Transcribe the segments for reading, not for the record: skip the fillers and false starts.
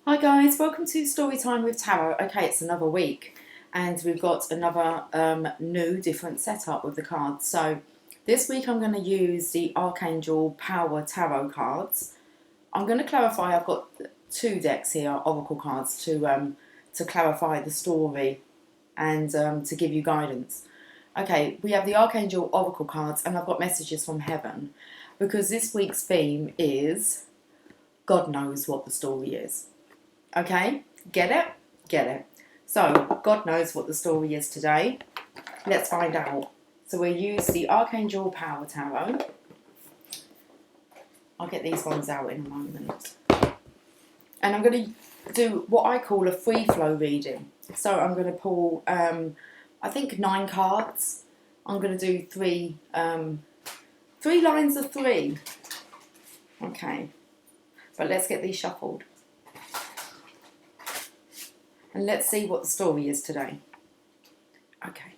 Hi guys, welcome to Storytime with Tarot. Okay, it's another week and we've got another new different setup with the cards. So this week I'm going to use the Archangel Power Tarot cards. I'm going to clarify, I've got two decks here, Oracle cards, to clarify the story and to give you guidance. Okay, we have the Archangel Oracle cards and I've got messages from heaven because this week's theme is God knows what the story is. Okay, get it? Get it. So, God knows what the story is today. Let's find out. So we'll use the Archangel Power Tarot. I'll get these ones out in a moment. And I'm going to do what I call a free flow reading. So I'm going to pull, I think 9 cards. I'm going to do three lines of 3. Okay, but let's get these shuffled. And let's see what the story is today. Okay.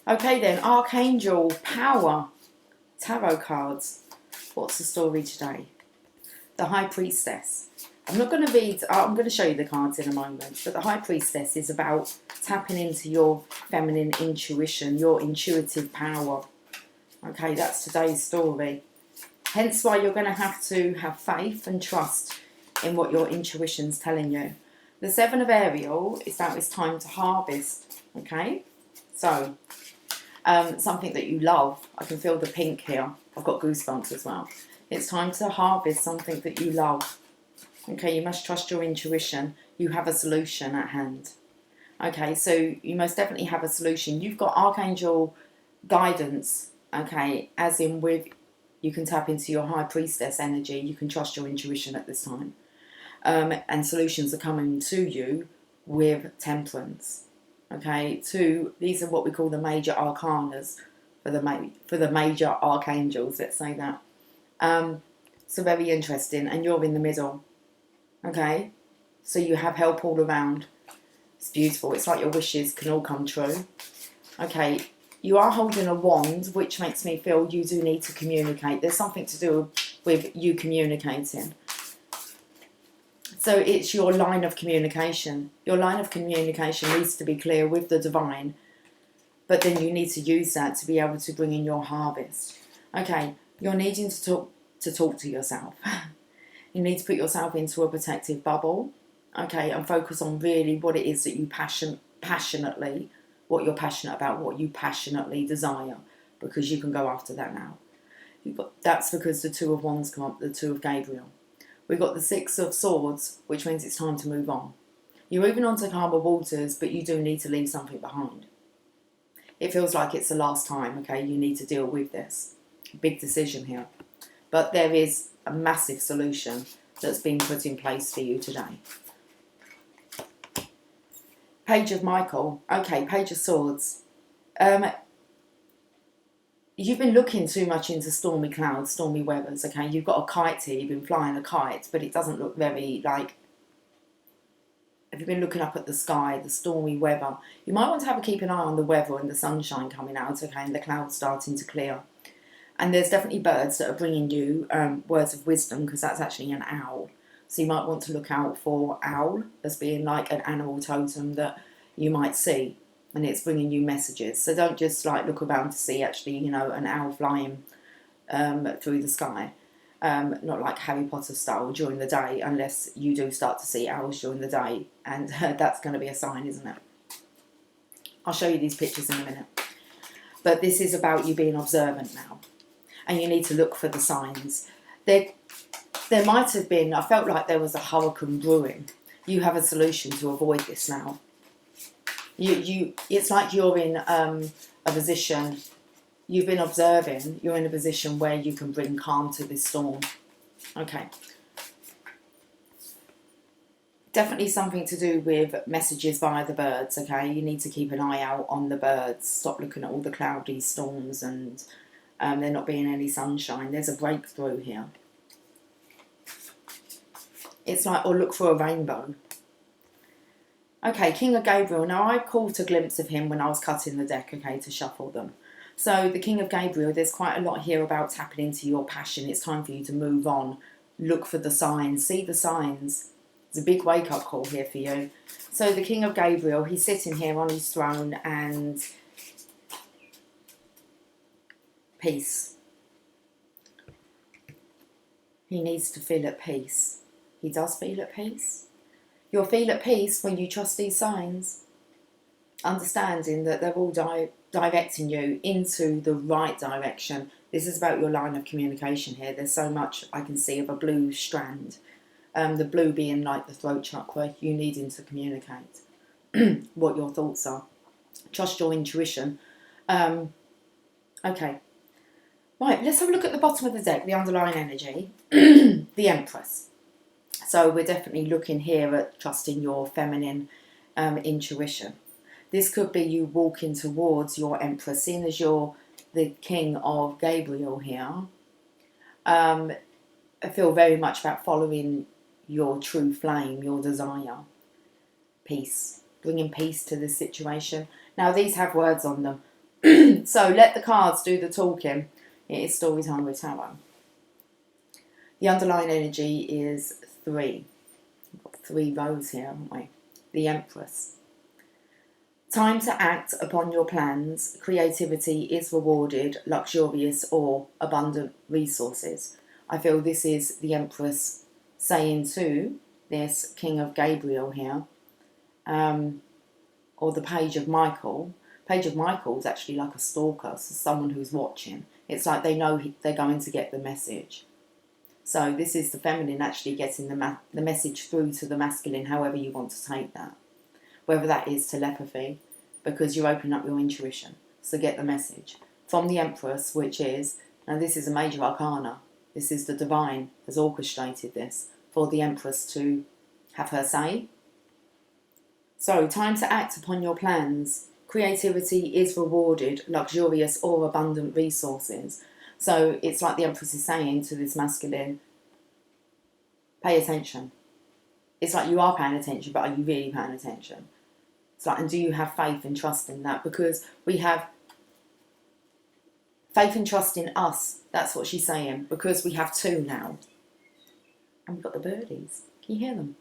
Okay then, Archangel Power Tarot cards. What's the story today? The High Priestess. I'm not going to read, I'm going to show you the cards in a moment, but the High Priestess is about tapping into your feminine intuition, your intuitive power. Okay, that's today's story. Hence why you're going to have faith and trust in what your intuition's telling you. The 7 of Ariel is that it's time to harvest. Okay, so something that you love. I can feel the pink here. I've got goosebumps as well. It's time to harvest something that you love. Okay, you must trust your intuition. You have a solution at hand. Okay, so you most definitely have a solution. You've got Archangel guidance, okay, as in with you can tap into your High Priestess energy. You can trust your intuition at this time. And solutions are coming to you with temperance. Okay, these are what we call the major arcanas for the major archangels, let's say that. So very interesting, and you're in the middle. Okay, so you have help all around. It's beautiful. It's like your wishes can all come true. Okay, you are holding a wand, which makes me feel you do need to communicate. There's something to do with you communicating. So it's your line of communication. Your line of communication needs to be clear with the divine, but then you need to use that to be able to bring in your harvest. Okay, you're needing to talk to yourself. You need to put yourself into a protective bubble, okay, and focus on really what it is that you passionately, what you're passionate about, what you passionately desire, because you can go after that now. That's because the 2 of Wands come up, the 2 of Gabriel. We've got the 6 of Swords, which means it's time to move on. You're moving on to calmer waters, but you do need to leave something behind. It feels like it's the last time, okay, you need to deal with this. Big decision here. But there is a massive solution that's been put in place for you today. Page of Michael. Okay, Page of Swords. You've been looking too much into stormy clouds, stormy weathers, okay? You've got a kite here, you've been flying a kite, but it doesn't look very, like... Have you been looking up at the sky, the stormy weather? You might want to keep an eye on the weather and the sunshine coming out, okay, and the clouds starting to clear. And there's definitely birds that are bringing you words of wisdom, because that's actually an owl. So you might want to look out for owl as being like an animal totem that you might see, and it's bringing you messages. So don't just like look around to see actually, you know, an owl flying through the sky. Not like Harry Potter style during the day, unless you do start to see owls during the day, and that's going to be a sign, isn't it? I'll show you these pictures in a minute. But this is about you being observant now. And you need to look for the signs. There might have been, I felt like there was a hurricane brewing. You have a solution to avoid this now. It's like you're in a position, you've been observing, you're in a position where you can bring calm to this storm. Okay. Definitely something to do with messages via the birds, okay? You need to keep an eye out on the birds. Stop looking at all the cloudy storms and there not being any sunshine. There's a breakthrough here. It's like, or look for a rainbow. Okay, King of Gabriel. Now, I caught a glimpse of him when I was cutting the deck, okay, to shuffle them. So, the King of Gabriel, there's quite a lot here about tapping into your passion. It's time for you to move on. Look for the signs. See the signs. It's a big wake-up call here for you. So, the King of Gabriel, he's sitting here on his throne and peace. He needs to feel at peace. He does feel at peace. You'll feel at peace when you trust these signs, understanding that they're all directing you into the right direction. This is about your line of communication here. There's so much I can see of a blue strand. The blue being like the throat chakra, you needing to communicate what your thoughts are. Trust your intuition. Okay. Right, let's have a look at the bottom of the deck, the underlying energy. The Empress. So we're definitely looking here at trusting your feminine intuition. This could be you walking towards your Empress, seeing as you're the King of Gabriel here. I feel very much about following your true flame, your desire. Peace. Bringing peace to this situation. Now, these have words on them. So let the cards do the talking. It is story time with tarot. The underlying energy is 3. We've got 3 rows here, haven't we? The Empress. Time to act upon your plans. Creativity is rewarded, luxurious or abundant resources. I feel this is the Empress saying to this King of Gabriel here, or the Page of Michael. Page of Michael is actually like a stalker, so someone who's watching. It's like they know they're going to get the message. So this is the feminine actually getting the message through to the masculine, however you want to take that. Whether that is telepathy, because you open up your intuition. So get the message. From the Empress, which is, now this is a major arcana. This is the divine has orchestrated this for the Empress to have her say. So, time to act upon your plans. Creativity is rewarded, luxurious or abundant resources. So it's like the Empress is saying to this masculine, pay attention. It's like you are paying attention, but are you really paying attention? It's like, and do you have faith and trust in that? Because we have faith and trust in us. That's what she's saying. Because we have 2 now. And we've got the birdies. Can you hear them?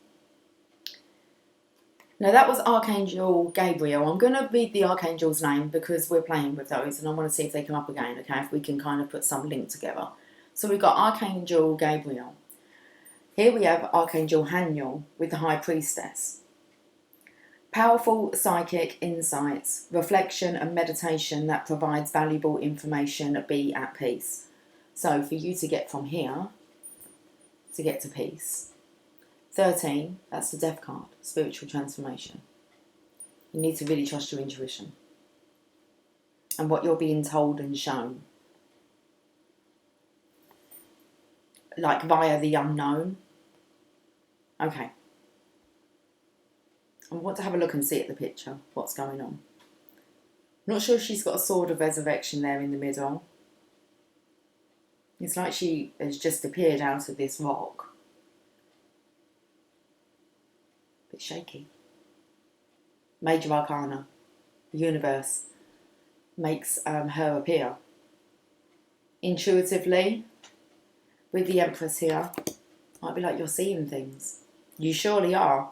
Now that was Archangel Gabriel. I'm going to read the Archangel's name because we're playing with those and I want to see if they come up again, okay, if we can kind of put some link together. So we've got Archangel Gabriel. Here we have Archangel Haniel with the High Priestess. Powerful psychic insights, reflection and meditation that provides valuable information. Be at peace. So for you to get from here to get to peace. 13, that's the Death card, spiritual transformation. You need to really trust your intuition and what you're being told and shown. Like via the unknown. Okay. I want to have a look and see at the picture, what's going on. Not sure if she's got a sword of resurrection there in the middle. It's like she has just appeared out of this rock. Bit shaky. Major Arcana, the universe, makes her appear. Intuitively, with the Empress here, might be like you're seeing things. You surely are.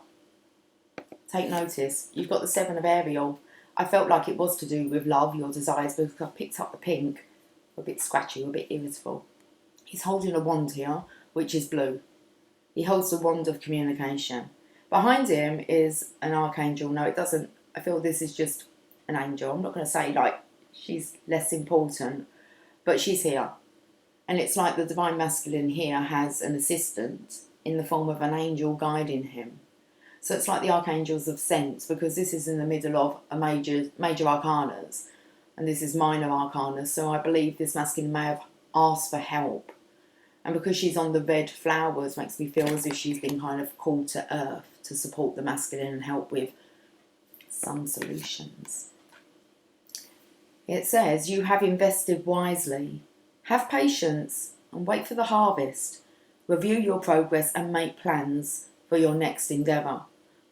Take notice. You've got the 7 of Ariel. I felt like it was to do with love, your desires, because I picked up the pink. A bit scratchy, a bit irritable. He's holding a wand here, which is blue. He holds the wand of communication. Behind him is an archangel. No, it doesn't. I feel this is just an angel. I'm not going to say like she's less important, but she's here. And it's like the divine masculine here has an assistant in the form of an angel guiding him. So it's like the archangels of sense, because this is in the middle of a major arcanas, and this is minor arcanas. So I believe this masculine may have asked for help. And because she's on the red flowers, makes me feel as if she's been kind of called to earth to support the masculine and help with some solutions. It says, you have invested wisely. Have patience and wait for the harvest. Review your progress and make plans for your next endeavour.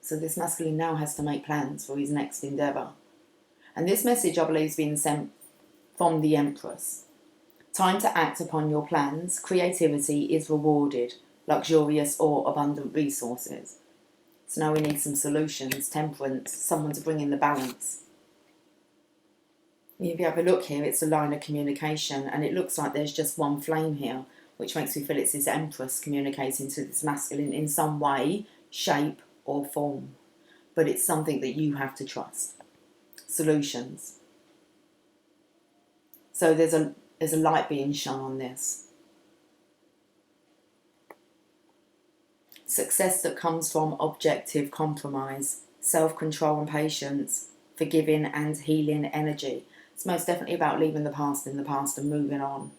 So this masculine now has to make plans for his next endeavour. And this message, I believe, is being sent from the Empress. Time to act upon your plans. Creativity is rewarded. Luxurious or abundant resources. So now we need some solutions, temperance, someone to bring in the balance. If you have a look here, it's a line of communication, and it looks like there's just one flame here, which makes me feel it's this Empress communicating to this masculine in some way, shape or form. But it's something that you have to trust. Solutions. So there's a light being shone on this. Success that comes from objective compromise, self-control and patience, forgiving and healing energy. It's most definitely about leaving the past in the past and moving on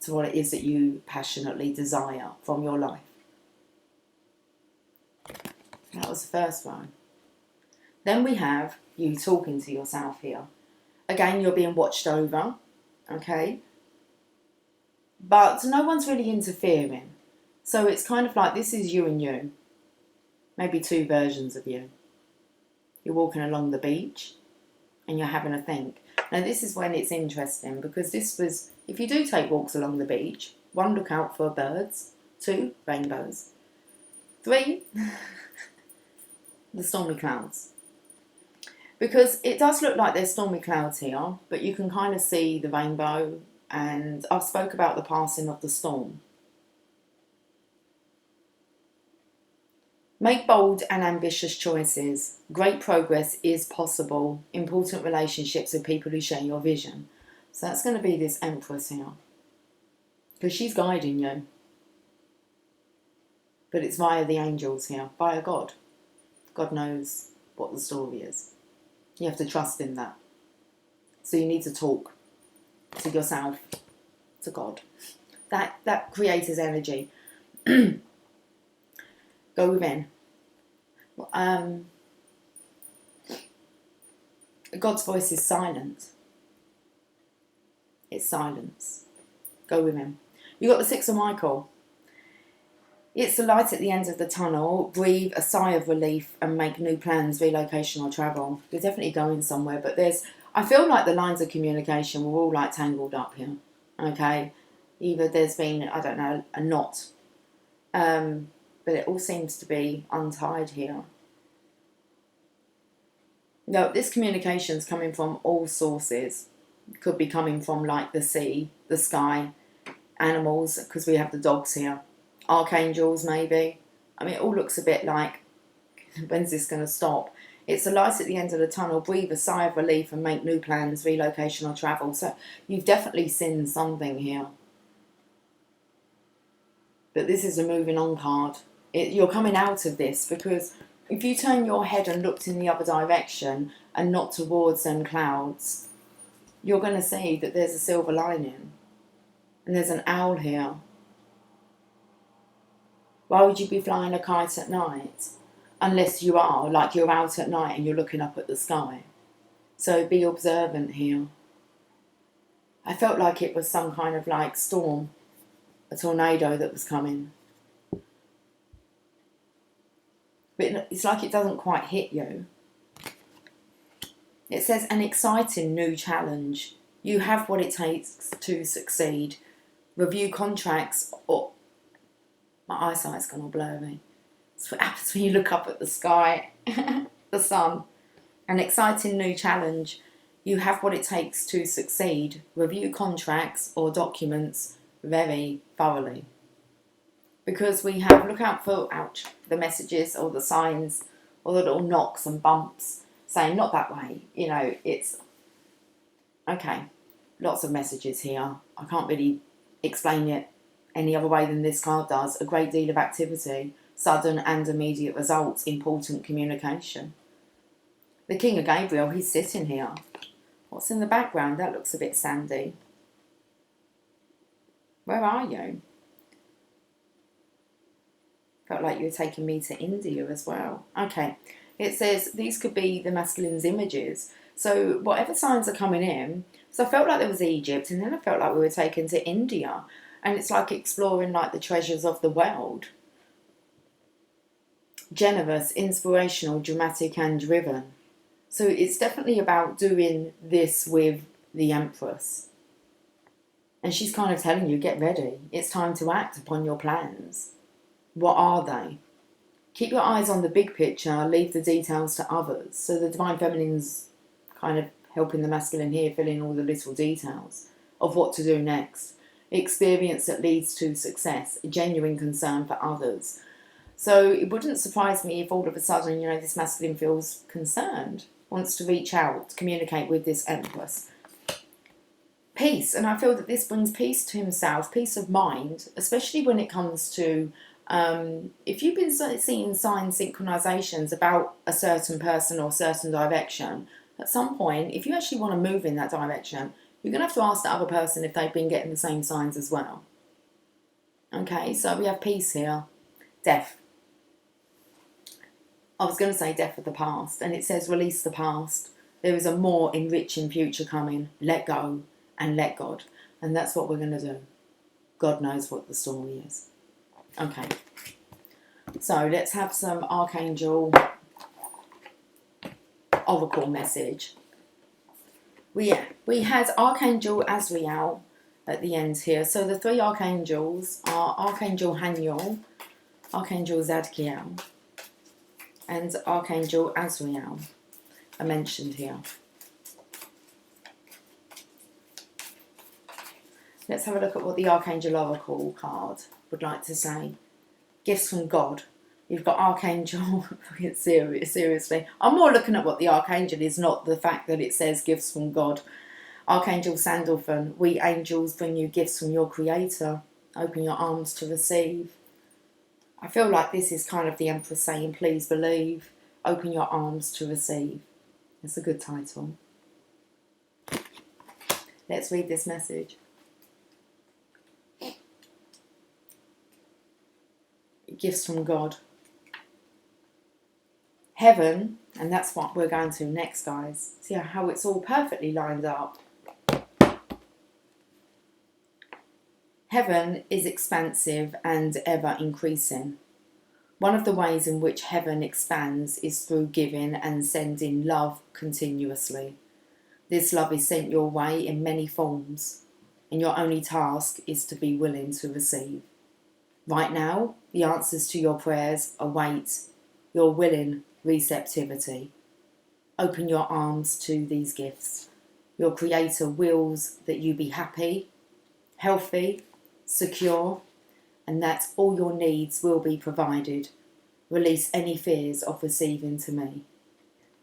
to what it is that you passionately desire from your life. That was the first one. Then we have you talking to yourself here. Again, you're being watched over, okay? But no one's really interfering. So it's kind of like this is you and you. Maybe two versions of you. You're walking along the beach and you're having a think. Now this is when it's interesting, because this was, if you do take walks along the beach, 1, look out for birds. 2, rainbows. 3, the stormy clouds. Because it does look like there's stormy clouds here, but you can kind of see the rainbow, and I've spoke about the passing of the storm. Make bold and ambitious choices. Great progress is possible. Important relationships with people who share your vision. So that's going to be this Empress here. Because she's guiding you. But it's via the angels here. Via God. God knows what the story is. You have to trust in that. So you need to talk to yourself, to God. That creator's energy. Go within. God's voice is silent. It's silence. Go with him. You got the 6 of Michael. It's the light at the end of the tunnel. Breathe a sigh of relief and make new plans, relocation or travel. You're definitely going somewhere, but I feel like the lines of communication were all like tangled up here. Okay? Either there's been, I don't know, a knot. But it all seems to be untied here. No, this communication's coming from all sources. Could be coming from like the sea, the sky, animals, because we have the dogs here. Archangels, maybe. I mean, it all looks a bit like, when's this going to stop? It's a light at the end of the tunnel. Breathe a sigh of relief and make new plans, relocation or travel. So you've definitely seen something here. But this is a moving on card. You're coming out of this, because if you turn your head and looked in the other direction and not towards them clouds, you're going to see that there's a silver lining. And there's an owl here. Why would you be flying a kite at night? Unless you are, like you're out at night and you're looking up at the sky. So be observant here. I felt like it was some kind of like storm, a tornado that was coming. But it's like it doesn't quite hit you. It says an exciting new challenge. You have what it takes to succeed. Review contracts or... My eyesight's gone all blurry. It's what happens when you look up at the sky. The sun. An exciting new challenge. You have what it takes to succeed. Review contracts or documents very thoroughly. Because we have, look out for, ouch, the messages or the signs or the little knocks and bumps saying not that way. You know, it's, okay, lots of messages here. I can't really explain it any other way than this card does. A great deal of activity, sudden and immediate results, important communication. The King of Gabriel, he's sitting here. What's in the background? That looks a bit sandy. Where are you? Felt like you were taking me to India as well. Okay, it says these could be the masculine's images. So whatever signs are coming in, so I felt like there was Egypt, and then I felt like we were taken to India. And it's like exploring like the treasures of the world. generous, inspirational, dramatic and driven. So it's definitely about doing this with the Empress. And she's kind of telling you, get ready. It's time to act upon your plans. What are they? Keep your eyes on the big picture, leave the details to others. So the Divine Feminine's kind of helping the masculine here fill in all the little details of what to do next. Experience that leads to success, a genuine concern for others. So it wouldn't surprise me if all of a sudden, this masculine feels concerned, wants to reach out, communicate with this Empress. Peace, and I feel that this brings peace to himself, peace of mind, especially when it comes to if you've been seeing sign synchronizations about a certain person or certain direction, at some point, if you actually want to move in that direction, you're going to have to ask the other person if they've been getting the same signs as well. Okay, so we have peace here. Death. I was going to say death of the past, and it says release the past. There is a more enriching future coming. Let go and let God. And that's what we're going to do. God knows what the story is. Okay. So let's have some Archangel Oracle message. We had Archangel Azrael at the end here. So the three archangels are Archangel Haniel, Archangel Zadkiel, and Archangel Azrael are mentioned here. Let's have a look at what the Archangel Oracle card would like to say. Gifts from God. You've got Archangel, seriously. I'm more looking at what the Archangel is, not the fact that it says gifts from God. Archangel Sandalphon, we angels bring you gifts from your Creator. Open your arms to receive. I feel like this is kind of the Empress saying, please believe. Open your arms to receive. It's a good title. Let's read this message. Gifts from God. Heaven, and that's what we're going to next, guys. See how it's all perfectly lined up. Heaven is expansive and ever increasing. One of the ways in which heaven expands is through giving and sending love continuously. This love is sent your way in many forms, and your only task is to be willing to receive. Right now, the answers to your prayers await your willing receptivity. Open your arms to these gifts. Your Creator wills that you be happy, healthy, secure, and that all your needs will be provided. Release any fears of receiving to me.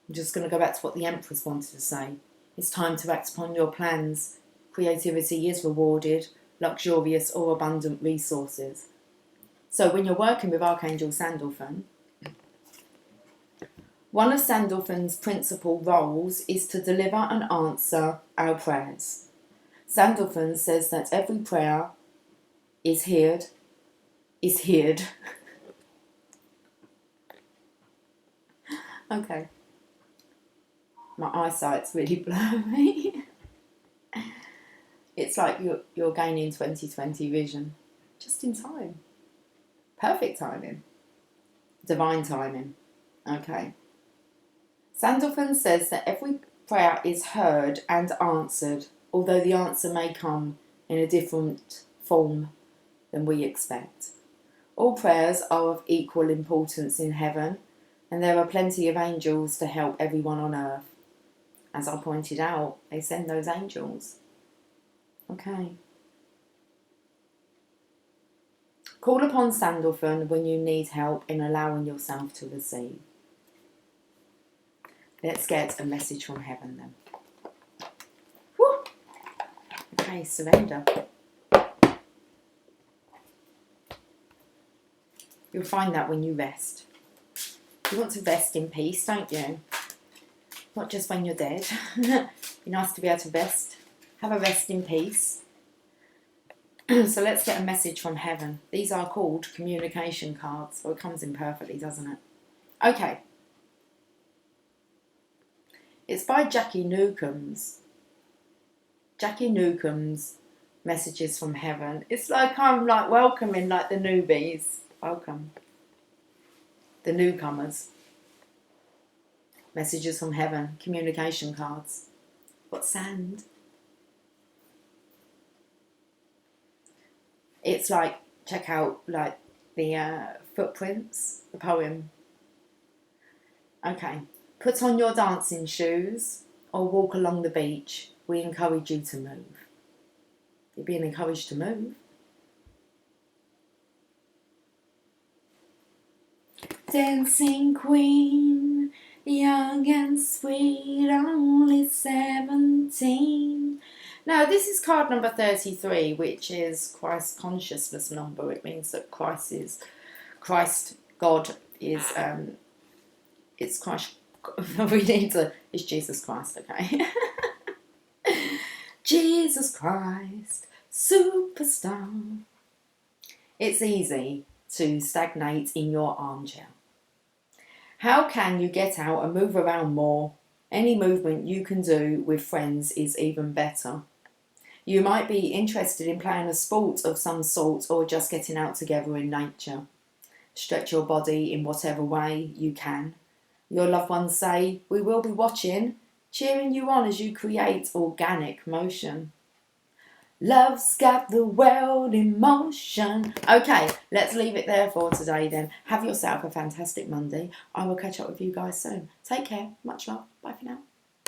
I'm just going to go back to what the Empress wanted to say. It's time to act upon your plans. Creativity is rewarded, luxurious or abundant resources. So when you're working with Archangel Sandalphon, one of Sandalphon's principal roles is to deliver and answer our prayers. Sandalphon says that every prayer is heard. Okay. My eyesight's really blurry. It's like you're gaining 20/20 vision. Just in time. Perfect timing. Divine timing. Okay. Sandalphon says that every prayer is heard and answered, although the answer may come in a different form than we expect. All prayers are of equal importance in heaven, and there are plenty of angels to help everyone on earth. As I pointed out, they send those angels. Okay. Call upon Sandalphon when you need help in allowing yourself to receive. Let's get a message from heaven then. Woo! Okay, surrender. You'll find that when you rest. You want to rest in peace, don't you? Not just when you're dead. Be nice to be able to rest. Have a rest in peace. So let's get a message from heaven. These are called communication cards. So it comes in perfectly, doesn't it? Okay. It's by Jackie Newcombs. Jackie Newcombs messages from heaven. It's like I'm like welcoming like the newbies. Welcome. the newcomers. Messages from heaven, communication cards. What sand? It's like, check out like the footprints, the poem. Okay. Put on your dancing shoes or walk along the beach. We encourage you to move. You're being encouraged to move. Dancing queen, young and sweet, only 17. Now, this is card number 33, which is Christ consciousness number. It means that God is, it's Christ, it's Jesus Christ, okay? Jesus Christ, superstar. It's easy to stagnate in your armchair. How can you get out and move around more? Any movement you can do with friends is even better. You might be interested in playing a sport of some sort or just getting out together in nature. Stretch your body in whatever way you can. Your loved ones say, we will be watching, cheering you on as you create organic motion. Love's got the world in motion. Okay, let's leave it there for today then. Have yourself a fantastic Monday. I will catch up with you guys soon. Take care. Much love. Bye for now.